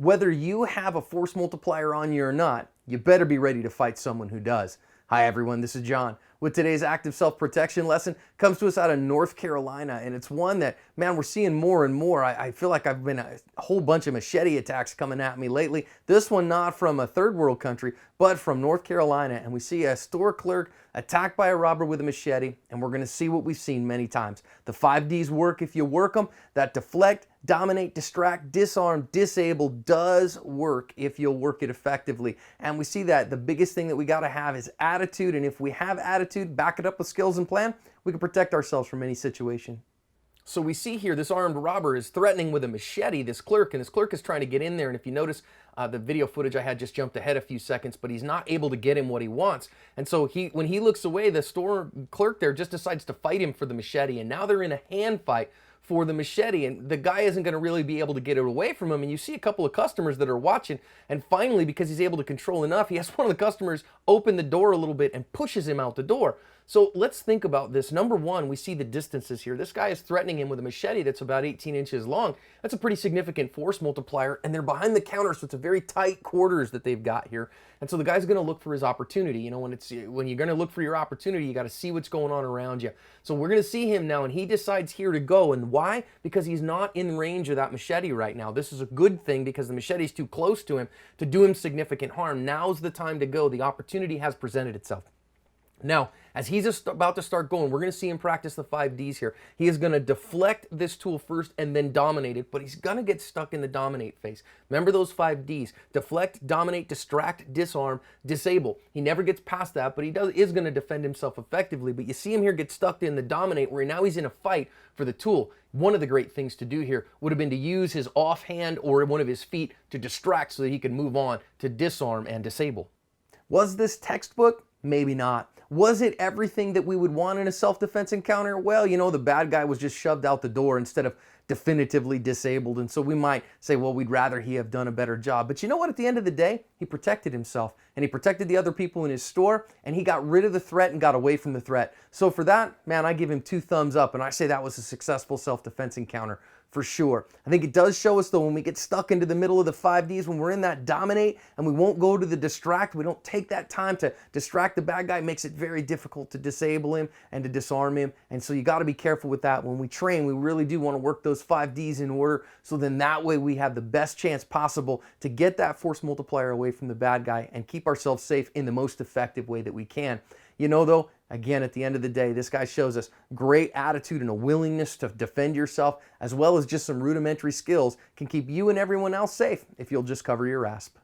Whether you have a force multiplier on you or not, you better be ready to fight someone who does. Hi everyone, this is John. With today's active self-protection lesson, comes to us out of North Carolina, and it's one that, man, we're seeing more and more. I feel like I've been a whole bunch of machete attacks coming at me lately. This one not from a third world country, but from North Carolina, and we see a store clerk attacked by a robber with a machete, and we're gonna see what we've seen many times. The 5 Ds work if you work them. That deflect, dominate, distract, disarm, disable does work if you'll work it effectively. And we see that the biggest thing that we gotta have is attitude, and if we have attitude, back it up with skills and plan, we can protect ourselves from any situation. So we see here this armed robber is threatening with a machete this clerk, and this clerk is trying to get in there, and if you notice, the video footage I had just jumped ahead a few seconds, but he's not able to get him what he wants. And so when he looks away, the store clerk there just decides to fight him for the machete, and now they're in a hand fight for the machete, and the guy isn't going to really be able to get it away from him. And you see a couple of customers that are watching, and finally, because he's able to control enough, he has one of the customers open the door a little bit and pushes him out the door. So let's think about this. Number one, we see the distances here. This guy is threatening him with a machete that's about 18 inches long. That's a pretty significant force multiplier, and they're behind the counter, so it's a very tight quarters that they've got here. And so the guy's going to look for his opportunity. You know, when you're going to look for your opportunity, you got to see what's going on around you. So we're going to see him now, and he decides here to go. And why? Because he's not in range of that machete right now. This is a good thing because the machete's too close to him to do him significant harm. Now's the time to go. The opportunity has presented itself. Now, as he's about to start going, we're going to see him practice the 5 Ds here. He is going to deflect this tool first and then dominate it, but he's going to get stuck in the dominate phase. Remember those 5 Ds: deflect, dominate, distract, disarm, disable. He never gets past that, but he is going to defend himself effectively. But you see him here get stuck in the dominate, where now he's in a fight for the tool. One of the great things to do here would have been to use his offhand or one of his feet to distract so that he could move on to disarm and disable. Was this textbook? Maybe not. Was it everything that we would want in a self-defense encounter? Well, you know, the bad guy was just shoved out the door instead of definitively disabled, and so we might say, well, we'd rather he have done a better job. But you know what? At the end of the day, he protected himself, and he protected the other people in his store, and he got rid of the threat and got away from the threat. So for that, man, I give him 2 thumbs up, and I say that was a successful self-defense encounter for sure. I think it does show us, though, when we get stuck into the middle of the 5 Ds, when we're in that dominate and we won't go to the distract, we don't take that time to distract the bad guy, it makes it very difficult to disable him and to disarm him. And so you got to be careful with that. When we train, we really do want to work those 5 Ds in order, so then that way we have the best chance possible to get that force multiplier away from the bad guy and keep ourselves safe in the most effective way that we can. You know, though, again, at the end of the day, this guy shows us great attitude and a willingness to defend yourself, as well as just some rudimentary skills can keep you and everyone else safe if you'll just cover your asp.